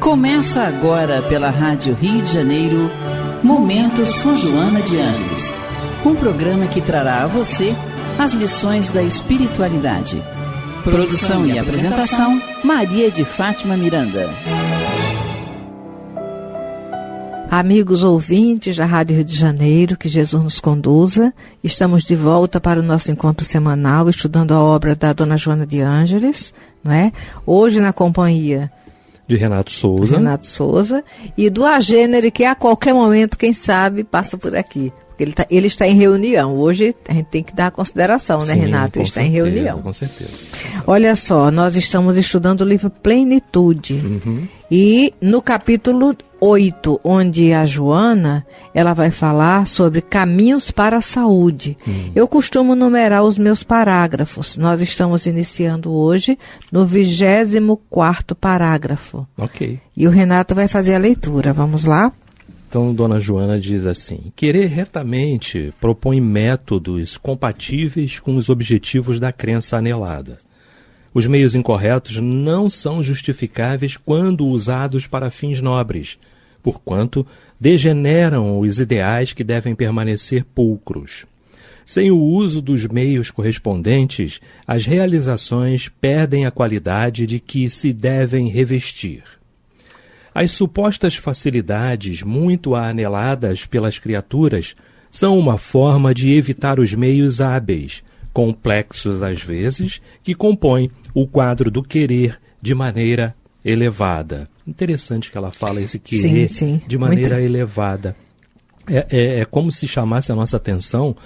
Começa agora pela Rádio Rio de Janeiro, Momento São Joana de Ângeles, um programa que trará a você as lições da espiritualidade. Produção e apresentação, Maria de Fátima Miranda. Amigos ouvintes da Rádio Rio de Janeiro, que Jesus nos conduza, estamos de volta para o nosso encontro semanal, estudando a obra da Dona Joana de Ângeles, não é? Hoje na companhia de Renato Souza e do Agênere, que a qualquer momento, quem sabe, passa por aqui. Porque ele está em reunião. Hoje a gente tem que dar consideração, né, Renato? Ele está em reunião. Com certeza. Olha só, nós estamos estudando o livro Plenitude. Uhum. E no capítulo 8, onde a Joana, ela vai falar sobre caminhos para a saúde. Eu costumo numerar os meus parágrafos. Nós estamos iniciando hoje no 24º parágrafo. Ok. E o Renato vai fazer a leitura. Vamos lá? Então, Dona Joana diz assim: querer retamente propõe métodos compatíveis com os objetivos da crença anelada. Os meios incorretos não são justificáveis quando usados para fins nobres, porquanto degeneram os ideais que devem permanecer pulcros. Sem o uso dos meios correspondentes, as realizações perdem a qualidade de que se devem revestir. As supostas facilidades muito aneladas pelas criaturas são uma forma de evitar os meios hábeis, complexos às vezes, que compõem o quadro do querer de maneira elevada. Interessante que ela fala esse querer de maneira elevada. É como se chamasse a nossa atenção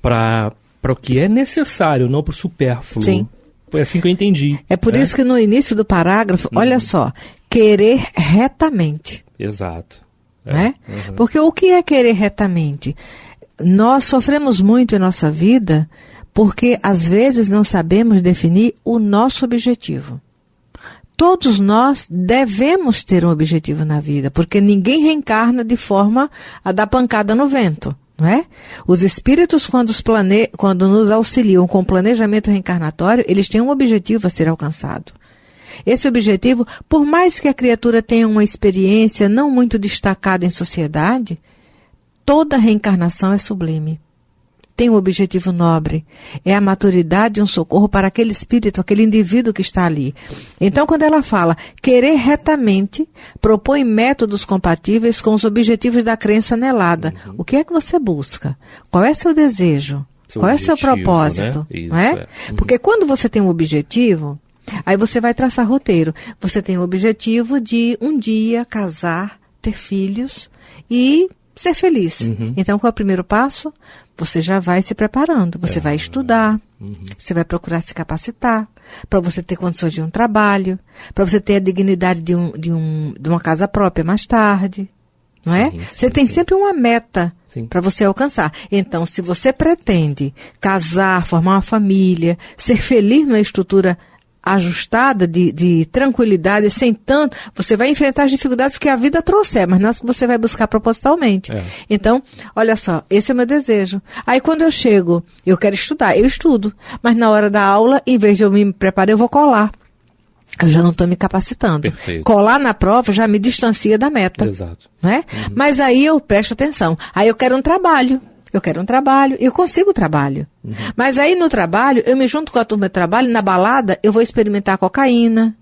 para o que é necessário, não para o supérfluo. Sim. Foi assim que eu entendi. É por isso que no início do parágrafo, olha só, querer retamente. Exato. Né? Porque o que é querer retamente? Nós sofremos muito em nossa vida porque às vezes não sabemos definir o nosso objetivo. Todos nós devemos ter um objetivo na vida, porque ninguém reencarna de forma a dar pancada no vento. Não é? Os espíritos, quando nos auxiliam com o planejamento reencarnatório, eles têm um objetivo a ser alcançado. Esse objetivo, por mais que a criatura tenha uma experiência não muito destacada em sociedade, toda reencarnação é sublime. Tem um objetivo nobre. É a maturidade e um socorro para aquele espírito, aquele indivíduo que está ali. Então, quando ela fala querer retamente, propõe métodos compatíveis com os objetivos da crença anelada. O que é que você busca? Qual é seu desejo? Qual é seu propósito? Né? Não é? Porque quando você tem um objetivo, aí você vai traçar roteiro. Você tem o objetivo de um dia casar, ter filhos e ser feliz. Então, qual é o primeiro passo? Você já vai se preparando, você vai estudar, você vai procurar se capacitar, para você ter condições de um trabalho, para você ter a dignidade de uma casa própria mais tarde, não é? Você tem sempre uma meta para você alcançar. Então, se você pretende casar, formar uma família, ser feliz numa estrutura ajustada, de tranquilidade, sem tanto, você vai enfrentar as dificuldades que a vida trouxer, mas não as que você vai buscar propositalmente. Então, olha só, esse é o meu desejo. Aí quando eu chego, eu quero estudar, eu estudo, mas na hora da aula, em vez de eu me preparar, eu vou colar. Eu já não estou me capacitando. Perfeito. Colar na prova já me distancia da meta. Exato. Não é? Mas aí eu presto atenção. Aí eu quero um trabalho. Eu consigo trabalho. Mas aí no trabalho, eu me junto com a turma de trabalho, na balada, eu vou experimentar cocaína,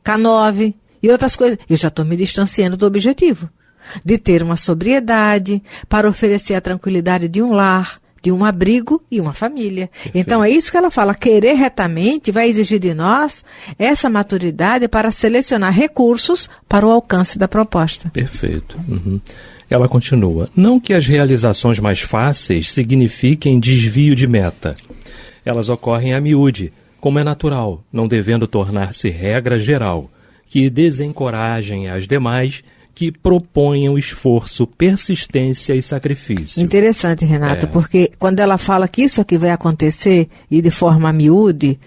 K9 e outras coisas. Eu já estou me distanciando do objetivo, de ter uma sobriedade, para oferecer a tranquilidade de um lar, de um abrigo e uma família. Perfeito. Então é isso que ela fala, querer retamente vai exigir de nós essa maturidade para selecionar recursos para o alcance da proposta. Perfeito. Ela continua: não que as realizações mais fáceis signifiquem desvio de meta. Elas ocorrem a miúde, como é natural, não devendo tornar-se regra geral, que desencorajem as demais, que proponham esforço, persistência e sacrifício. Interessante, Renato, porque quando ela fala que isso aqui vai acontecer e de forma miúde,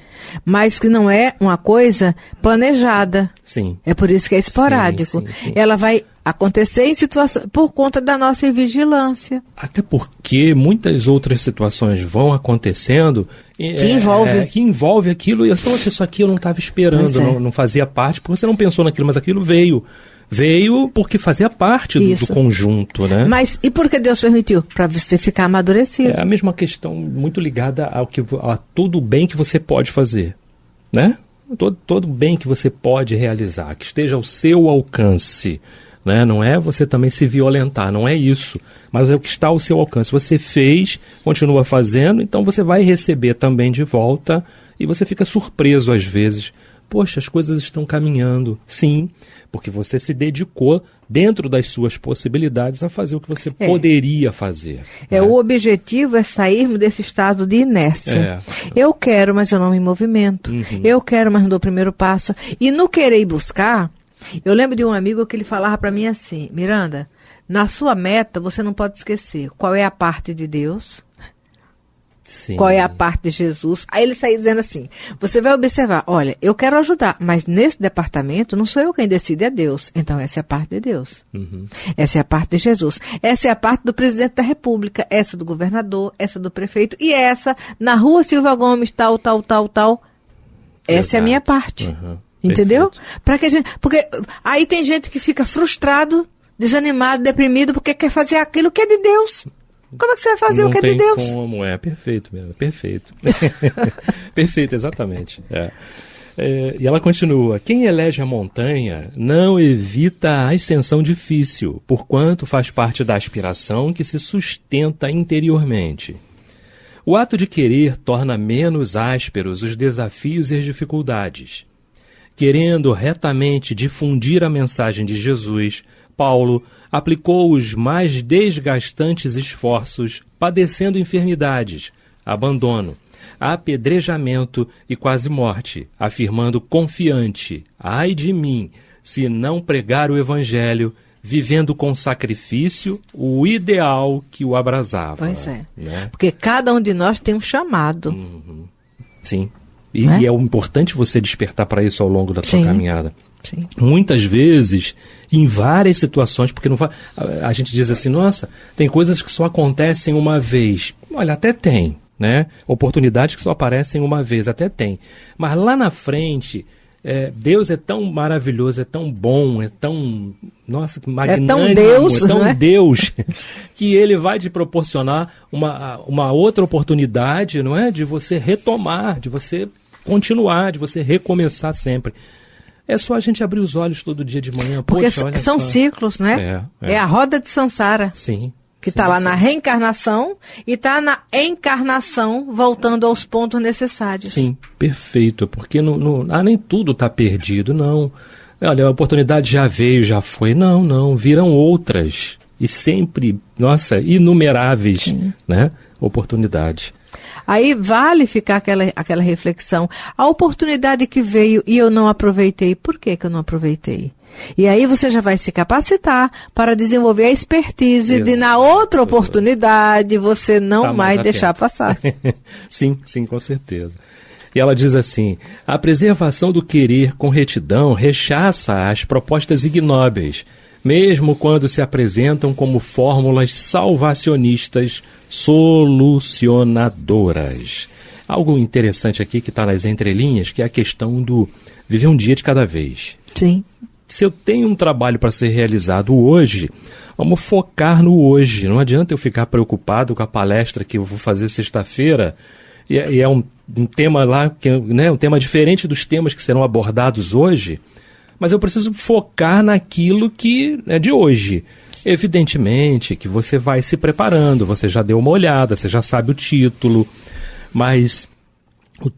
mas que não é uma coisa planejada. Sim. É por isso que é esporádico. Sim. Ela vai acontecer em situações por conta da nossa invigilância. Até porque muitas outras situações vão acontecendo que envolve aquilo, e isso aqui eu não estava esperando, não fazia parte, porque você não pensou naquilo, mas aquilo veio. Veio porque fazia parte do conjunto, né? Mas e por que Deus permitiu? Para você ficar amadurecido. É a mesma questão muito ligada a todo o bem que você pode fazer, né? Todo bem que você pode realizar, que esteja ao seu alcance, né? Não é você também se violentar, não é isso, mas é o que está ao seu alcance. Você fez, continua fazendo, então você vai receber também de volta, e você fica surpreso às vezes. Poxa, as coisas estão caminhando. Sim, porque você se dedicou dentro das suas possibilidades a fazer o que você poderia fazer. Né? O objetivo é sairmos desse estado de inércia. Eu quero, mas eu não me movimento. Eu quero, mas não dou o primeiro passo. E no querer buscar, eu lembro de um amigo que ele falava para mim assim: Miranda, na sua meta você não pode esquecer qual é a parte de Deus, qual é a parte de Jesus. Aí ele saía dizendo assim, você vai observar, olha, eu quero ajudar, mas nesse departamento não sou eu quem decide, é Deus. Então essa é a parte de Deus. Essa é a parte de Jesus. Essa é a parte do presidente da República, essa do governador, essa do prefeito, e essa na rua Silva Gomes, tal. Essa é a minha parte. Entendeu? Para que a gente, porque aí tem gente que fica frustrado, desanimado, deprimido, porque quer fazer aquilo que é de Deus. Como é que você vai fazer o que é de Deus? Não tem como, perfeito mesmo, perfeito. Perfeito, exatamente. E ela continua, quem elege a montanha não evita a ascensão difícil, porquanto faz parte da aspiração que se sustenta interiormente. O ato de querer torna menos ásperos os desafios e as dificuldades. Querendo retamente difundir a mensagem de Jesus, Paulo aplicou os mais desgastantes esforços, padecendo enfermidades, abandono, apedrejamento e quase morte, afirmando confiante, ai de mim, se não pregar o Evangelho, vivendo com sacrifício o ideal que o abrasava. Pois é, né? Porque cada um de nós tem um chamado. Sim, e é importante você despertar para isso ao longo da sua caminhada. Sim. Muitas vezes, em várias situações, porque a gente diz assim, nossa, tem coisas que só acontecem uma vez. Olha, até tem, né? Oportunidades que só aparecem uma vez, até tem. Mas lá na frente, Deus é tão maravilhoso, é tão bom, é tão, nossa, que magnânimo, é tão Deus, que Ele vai te proporcionar uma outra oportunidade, não é? De você retomar, de você continuar, de você recomeçar sempre. É só a gente abrir os olhos todo dia de manhã. Porque poxa, olha são só. Ciclos, né? É a roda de Sansara. Sim. Que está lá na reencarnação e está na encarnação, voltando aos pontos necessários. Sim, perfeito. Porque nem tudo está perdido, não. Olha, a oportunidade já veio, já foi. Não. Virão outras. E sempre, nossa, inumeráveis, né? Oportunidades. Aí vale ficar aquela reflexão. A oportunidade que veio e eu não aproveitei, por que eu não aproveitei? E aí você já vai se capacitar para desenvolver a expertise de na outra oportunidade você não mais deixar passar. Sim, com certeza. E ela diz assim, a preservação do querer com retidão rechaça as propostas ignóbeis, mesmo quando se apresentam como fórmulas salvacionistas solucionadoras. Algo interessante aqui que está nas entrelinhas, que é a questão do viver um dia de cada vez. Sim. Se eu tenho um trabalho para ser realizado hoje, vamos focar no hoje. Não adianta eu ficar preocupado com a palestra que eu vou fazer sexta-feira, e é um tema lá, né, um tema diferente dos temas que serão abordados hoje, mas eu preciso focar naquilo que é de hoje. Evidentemente que você vai se preparando, você já deu uma olhada, você já sabe o título, mas a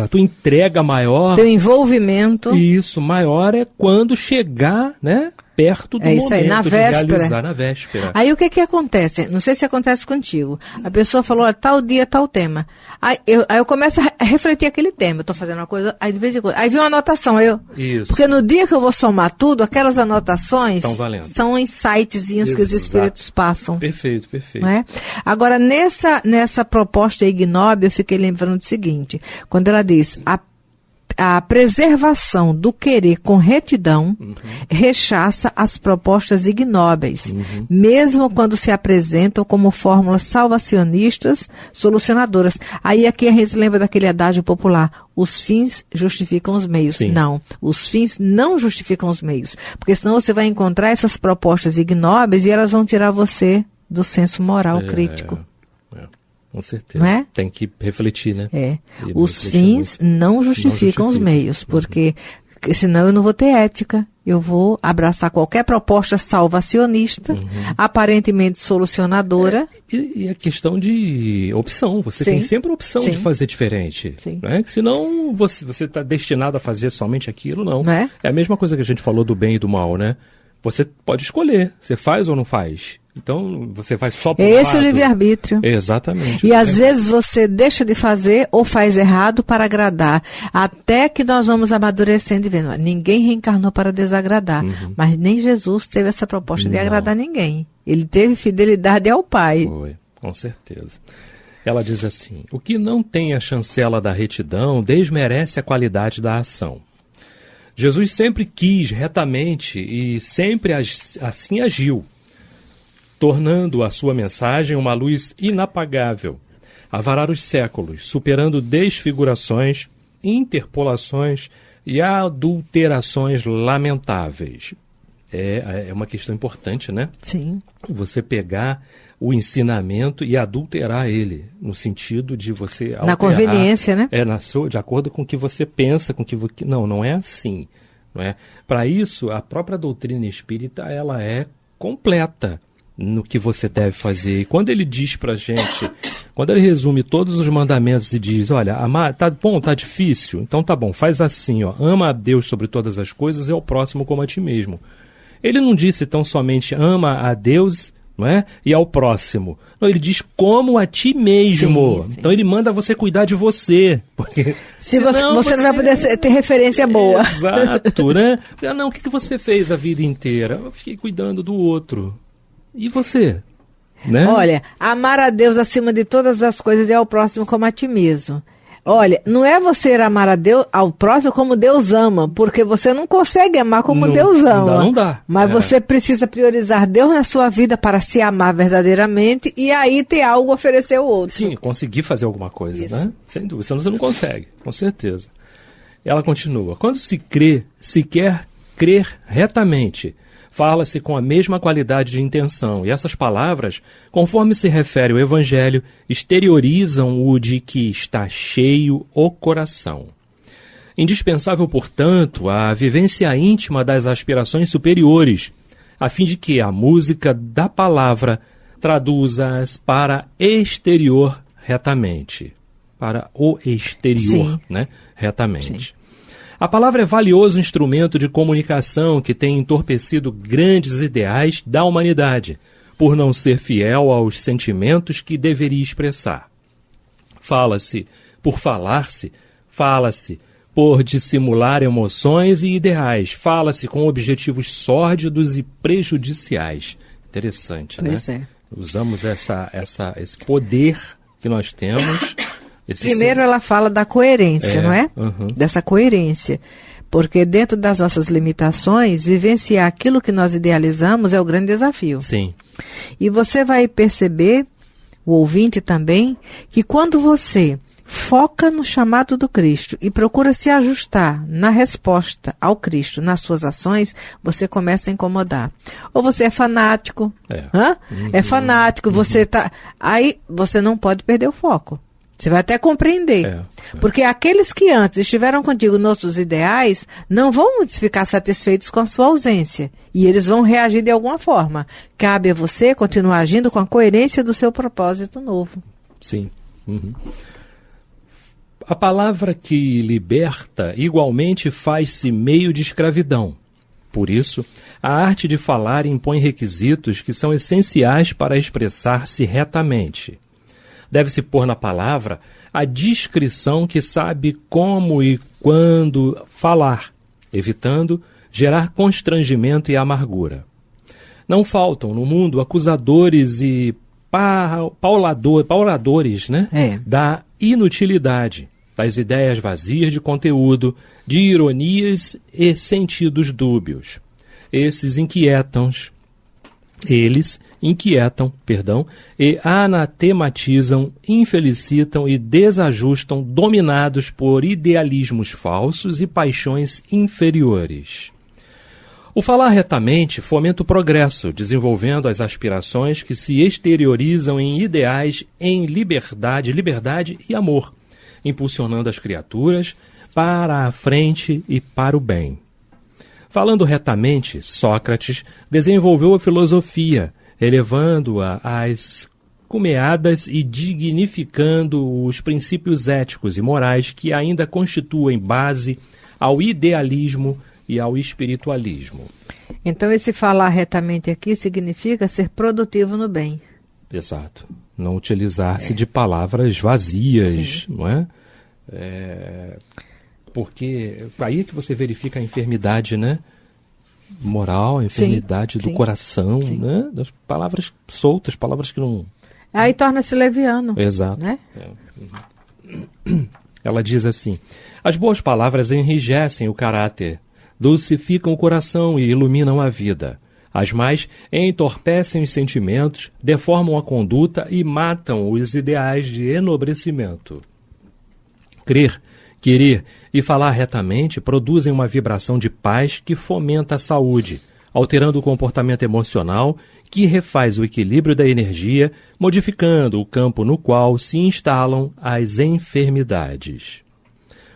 tua entrega maior... Teu envolvimento... Isso, maior é quando chegar, né, perto do momento aí, de realizar na véspera. Aí o que acontece? Não sei se acontece contigo. A pessoa falou, tal dia, tal tema. Aí eu começo a refletir aquele tema. Eu estou fazendo uma coisa, aí de vez em quando... Aí vem uma anotação. Isso. Porque no dia que eu vou somar tudo, aquelas anotações são insightzinhos que os espíritos passam. Perfeito. Não é? Agora, nessa proposta ignóbil, eu fiquei lembrando do seguinte. Quando ela diz... a preservação do querer com retidão rechaça as propostas ignóbeis, mesmo quando se apresentam como fórmulas salvacionistas, solucionadoras. Aí aqui a gente lembra daquele adágio popular: os fins justificam os meios. Sim. Não, os fins não justificam os meios, porque senão você vai encontrar essas propostas ignóbeis e elas vão tirar você do senso moral crítico. Com certeza. Não é? Tem que refletir, né? Os fins não justificam os meios, porque senão eu não vou ter ética. Eu vou abraçar qualquer proposta salvacionista, aparentemente solucionadora. E a questão de opção. Você tem sempre a opção de fazer diferente. Não é? Senão você está destinado a fazer somente aquilo, não. É a mesma coisa que a gente falou do bem e do mal, né? Você pode escolher. Você faz ou não faz. Então, você vai só para esse é o livre-arbítrio. Exatamente. E às vezes você deixa de fazer ou faz errado para agradar. Até que nós vamos amadurecendo e vendo. Ninguém reencarnou para desagradar. Mas nem Jesus teve essa proposta de agradar ninguém. Ele teve fidelidade ao Pai. Foi, com certeza. Ela diz assim: o que não tem a chancela da retidão desmerece a qualidade da ação. Jesus sempre quis retamente e sempre assim agiu, tornando a sua mensagem uma luz inapagável, a varar os séculos, superando desfigurações, interpolações e adulterações lamentáveis. É uma questão importante, né? Sim. Você pegar o ensinamento e adulterar ele, no sentido de você alterar. Na conveniência, né? De acordo com o que você pensa, com que não é assim. Não é? Para isso, a própria doutrina espírita, ela é completa no que você deve fazer. E quando ele diz pra gente, quando ele resume todos os mandamentos e diz: olha, amar, tá bom, tá difícil, então tá bom, faz assim, ó, ama a Deus sobre todas as coisas e ao próximo como a ti mesmo. Ele não disse tão somente ama a Deus, não é? E ao próximo. Não, ele diz como a ti mesmo. Sim. Então ele manda você cuidar de você. Porque você não vai poder ter referência boa. Exato, né? Não, o que você fez a vida inteira? Eu fiquei cuidando do outro. E você? Né? Olha, amar a Deus acima de todas as coisas e ao próximo como a ti mesmo. Olha, não é você amar a Deus, ao próximo como Deus ama, porque você não consegue amar como Deus ama. Não dá. Mas você precisa priorizar Deus na sua vida para se amar verdadeiramente e aí ter algo a oferecer ao outro. Sim, conseguir fazer alguma coisa, né? Sem dúvida, senão você não consegue, com certeza. Ela continua: quando se quer crer retamente, fala-se com a mesma qualidade de intenção, e essas palavras, conforme se refere o Evangelho, exteriorizam o de que está cheio o coração. Indispensável, portanto, a vivência íntima das aspirações superiores, a fim de que a música da palavra traduza-as para exterior retamente. Para o exterior, né? Retamente. Sim. A palavra é valioso instrumento de comunicação que tem entorpecido grandes ideais da humanidade, por não ser fiel aos sentimentos que deveria expressar. Fala-se por falar-se, fala-se por dissimular emoções e ideais, fala-se com objetivos sórdidos e prejudiciais. Interessante, pois né? Usamos esse poder que nós temos. Primeiro ela fala da coerência, não é? Dessa coerência. Porque dentro das nossas limitações, vivenciar aquilo que nós idealizamos é o grande desafio. Sim. E você vai perceber, o ouvinte também, que quando você foca no chamado do Cristo e procura se ajustar na resposta ao Cristo, nas suas ações, você começa a incomodar. Ou você é fanático, é fanático, você tá... Aí você não pode perder o foco. Você vai até compreender. Porque aqueles que antes estiveram contigo nos seus ideais não vão ficar satisfeitos com a sua ausência. E eles vão reagir de alguma forma. Cabe a você continuar agindo com a coerência do seu propósito novo. Sim. A palavra que liberta igualmente faz-se meio de escravidão. Por isso, a arte de falar impõe requisitos que são essenciais para expressar-se retamente. Deve-se pôr na palavra a discrição que sabe como e quando falar, evitando gerar constrangimento e amargura. Não faltam no mundo acusadores e pauladores, né? Da inutilidade. das ideias vazias de conteúdo, de ironias e sentidos dúbios. Eles inquietam, e anatematizam, infelicitam e desajustam, dominados por idealismos falsos e paixões inferiores. O falar retamente fomenta o progresso, desenvolvendo as aspirações que se exteriorizam em ideais em liberdade e amor, impulsionando as criaturas para a frente e para o bem. Falando retamente, Sócrates desenvolveu a filosofia, elevando-a às cumeadas e dignificando os princípios éticos e morais que ainda constituem base ao idealismo e ao espiritualismo. Então, esse falar retamente aqui significa ser produtivo no bem. Exato. Não utilizar-se de palavras vazias, não é? Porque aí é que você verifica a enfermidade, né? Moral, a enfermidade do coração, né? Das palavras soltas, palavras que não... Aí torna-se leviano. Exato. Né? Ela diz assim: as boas palavras enrijecem o caráter, dulcificam o coração e iluminam a vida. As más entorpecem os sentimentos, deformam a conduta e matam os ideais de enobrecimento. Crer, querer e falar retamente produzem uma vibração de paz que fomenta a saúde, alterando o comportamento emocional, que refaz o equilíbrio da energia, modificando o campo no qual se instalam as enfermidades.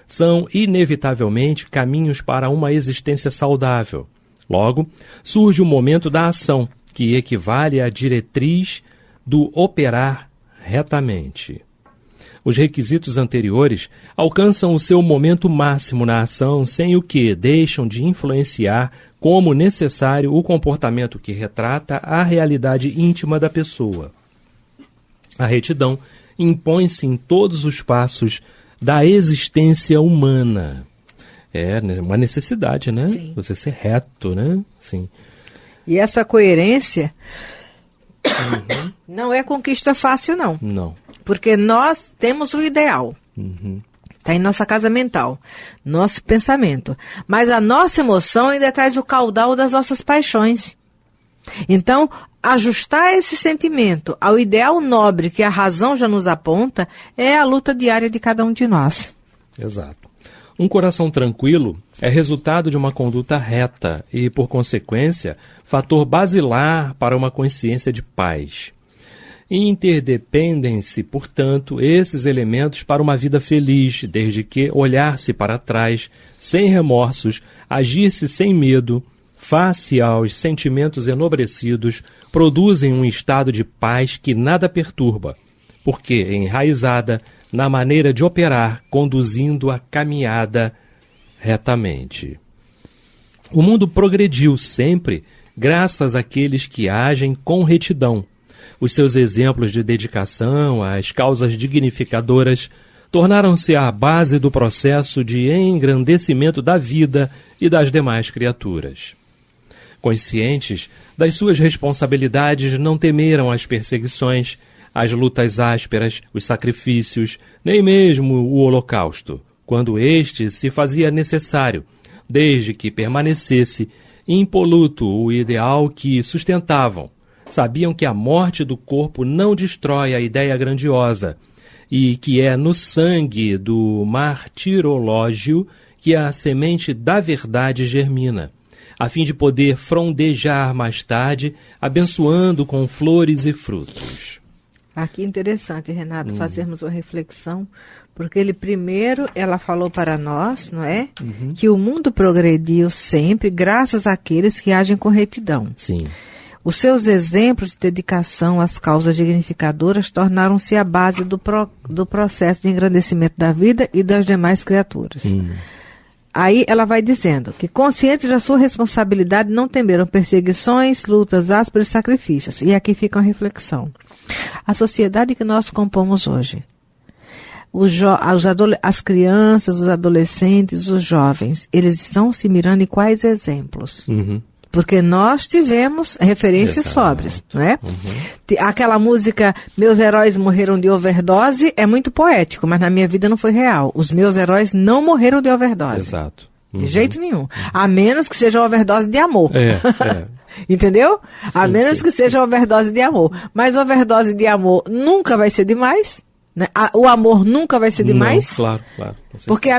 São, inevitavelmente, caminhos para uma existência saudável. Logo, surge o momento da ação, que equivale à diretriz do operar retamente. Os requisitos anteriores alcançam o seu momento máximo na ação, sem o que deixam de influenciar como necessário o comportamento que retrata a realidade íntima da pessoa. A retidão impõe-se em todos os passos da existência humana. É uma necessidade, né? Sim. Você ser reto, né? Sim. E essa coerência não é conquista fácil, não. Não. Porque nós temos o ideal. Está em nossa casa mental, nosso pensamento. Mas a nossa emoção ainda traz o caudal das nossas paixões. Então, ajustar esse sentimento ao ideal nobre que a razão já nos aponta é a luta diária de cada um de nós. Exato. Um coração tranquilo é resultado de uma conduta reta e, por consequência, fator basilar para uma consciência de paz. Interdependem-se, portanto, esses elementos para uma vida feliz, desde que olhar-se para trás, sem remorsos, agir-se sem medo, face aos sentimentos enobrecidos, produzem um estado de paz que nada perturba, porque é enraizada na maneira de operar, conduzindo a caminhada retamente. O mundo progrediu sempre graças àqueles que agem com retidão. Os seus exemplos de dedicação às causas dignificadoras tornaram-se a base do processo de engrandecimento da vida e das demais criaturas. Conscientes das suas responsabilidades, não temeram as perseguições, as lutas ásperas, os sacrifícios, nem mesmo o holocausto, quando este se fazia necessário, desde que permanecesse impoluto o ideal que sustentavam. Sabiam que a morte do corpo não destrói a ideia grandiosa e que é no sangue do martirológio que a semente da verdade germina, a fim de poder frondejar mais tarde, abençoando com flores e frutos. Aqui interessante, Renato, fazermos uma reflexão, porque ela falou para nós, não é? Que o mundo progrediu sempre graças àqueles que agem com retidão. Sim. Os seus exemplos de dedicação às causas dignificadoras tornaram-se a base do processo de engrandecimento da vida e das demais criaturas. Aí ela vai dizendo que, conscientes da sua responsabilidade, não temeram perseguições, lutas ásperas e sacrifícios. E aqui fica uma reflexão. A sociedade que nós compomos hoje, as crianças, os adolescentes, os jovens, eles estão se mirando em quais exemplos? Porque nós tivemos referências sóbrias, não é? Aquela música Meus Heróis Morreram de Overdose é muito poético, mas na minha vida não foi real. Os meus heróis não morreram de overdose. Exato. De jeito nenhum. A menos que seja overdose de amor. É. Entendeu? A Sim, menos que seja overdose de amor. Mas overdose de amor nunca vai ser demais. Né? O amor nunca vai ser demais. Não, claro. Porque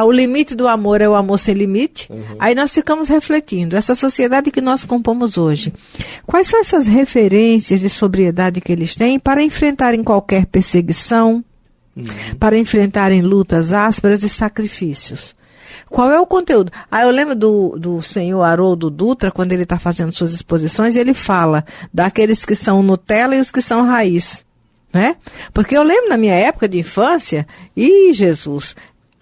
o limite do amor é o amor sem limite. Aí nós ficamos refletindo. Essa sociedade que nós compomos hoje. Quais são essas referências de sobriedade que eles têm para enfrentarem qualquer perseguição, para enfrentarem lutas ásperas e sacrifícios? Qual é o conteúdo? Eu lembro do senhor Haroldo Dutra, quando ele está fazendo suas exposições, ele fala daqueles que são Nutella e os que são raiz. Né? Porque eu lembro na minha época de infância, Jesus,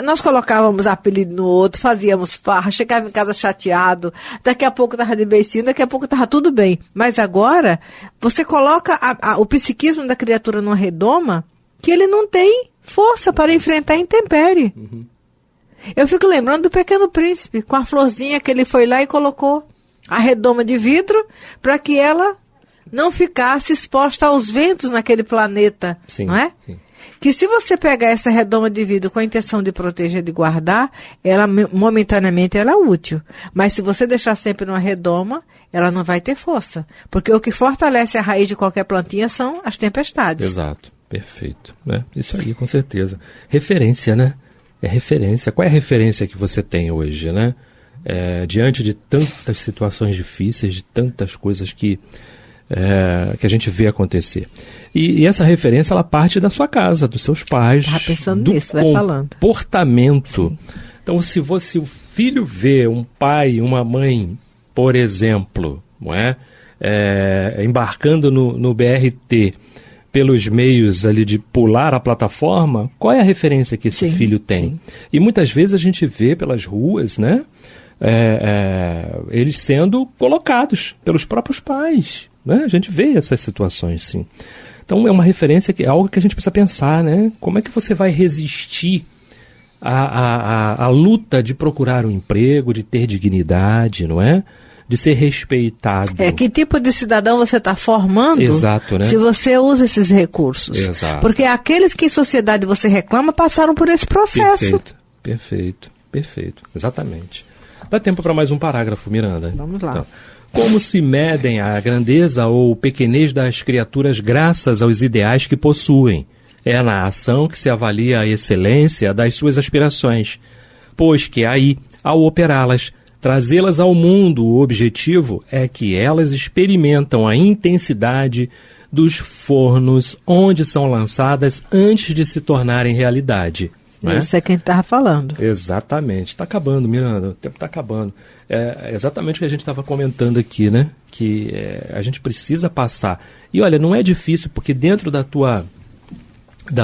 nós colocávamos apelido no outro, fazíamos farra, chegava em casa chateado, daqui a pouco estava de beicinho, daqui a pouco estava tudo bem. Mas agora, você coloca o psiquismo da criatura numa redoma que ele não tem força para enfrentar a intempérie. Eu fico lembrando do Pequeno Príncipe, com a florzinha que ele foi lá e colocou a redoma de vidro para que ela não ficasse exposta aos ventos naquele planeta, não é? Sim. Que se você pegar essa redoma de vidro com a intenção de proteger, de guardar, ela momentaneamente ela é útil. Mas se você deixar sempre numa redoma, ela não vai ter força. Porque o que fortalece a raiz de qualquer plantinha são as tempestades. Exato, perfeito. Isso aí, com certeza. Referência, né? É referência. Qual é a referência que você tem hoje, né? Diante de tantas situações difíceis, de tantas coisas que a gente vê acontecer. E essa referência, ela parte da sua casa, dos seus pais. Estava pensando nisso, vai falando. Comportamento. Então, se o filho vê um pai e uma mãe, por exemplo, não é? Embarcando no BRT, pelos meios ali de pular a plataforma, qual é a referência que esse filho tem? Sim. E muitas vezes a gente vê pelas ruas, né? Eles sendo colocados pelos próprios pais, né? A gente vê essas situações, sim. Então é uma referência, que é algo que a gente precisa pensar, né? Como é que você vai resistir à luta de procurar um emprego, de ter dignidade, não é? De ser respeitado. Que tipo de cidadão você está formando? Exato, né? Se você usa esses recursos. Exato. Porque aqueles que em sociedade você reclama passaram por esse processo. Perfeito. Exatamente. Dá tempo para mais um parágrafo, Miranda. Vamos lá. Então, como se medem a grandeza ou pequenez das criaturas graças aos ideais que possuem? É na ação que se avalia a excelência das suas aspirações, pois que aí, ao operá-las, trazê-las ao mundo, o objetivo é que elas experimentam a intensidade dos fornos onde são lançadas antes de se tornarem realidade. Isso é quem estava falando. Exatamente. Está acabando, Miranda. O tempo está acabando. É exatamente o que a gente estava comentando aqui, né? Que a gente precisa passar. E olha, não é difícil, porque dentro da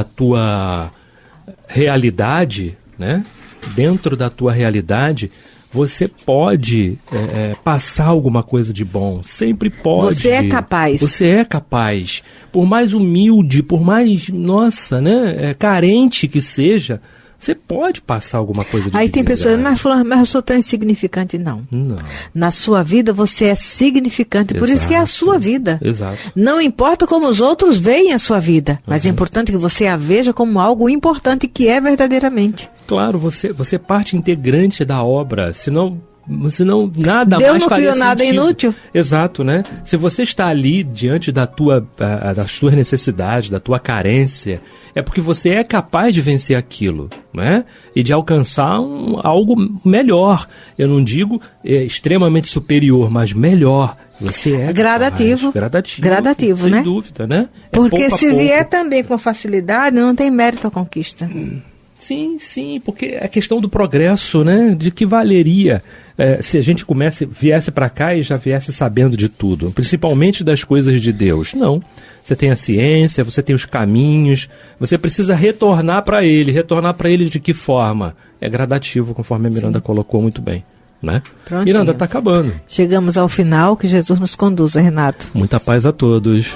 tua realidade, né? Dentro da tua realidade, você pode passar alguma coisa de bom. Sempre pode. Você é capaz. Você é capaz. Por mais humilde, por mais, carente que seja, você pode passar alguma coisa de Aí tem pessoas, mas eu sou tão insignificante. Não. Na sua vida você é significante, por isso que é a sua vida. Exato. Não importa como os outros veem a sua vida, mas é importante que você a veja como algo importante que é verdadeiramente. Claro, você é parte integrante da obra, senão nada Deus mais não faria criou nada sentido. inútil. Exato, né? Se você está ali diante das tuas necessidades, da tua carência, é porque você é capaz de vencer aquilo, né? E de alcançar algo melhor. Eu não digo extremamente superior, mas melhor. Você é gradativo, sem né? dúvida, né? Porque se vier também com facilidade, não tem mérito a conquista. Sim, porque a questão do progresso, né? De que valeria se a gente viesse para cá e já viesse sabendo de tudo, principalmente das coisas de Deus. Não. Você tem a ciência, você tem os caminhos, você precisa retornar para ele. Retornar para ele de que forma? É gradativo, conforme a Miranda colocou muito bem. Né? Prontinho. Miranda, está acabando. Chegamos ao final, que Jesus nos conduza, Renato. Muita paz a todos.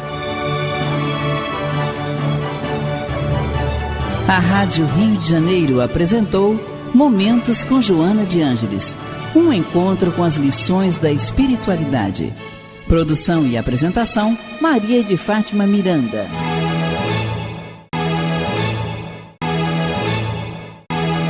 A Rádio Rio de Janeiro apresentou Momentos com Joana de Ângeles, Um encontro com as lições da espiritualidade. Produção e apresentação, Maria de Fátima Miranda.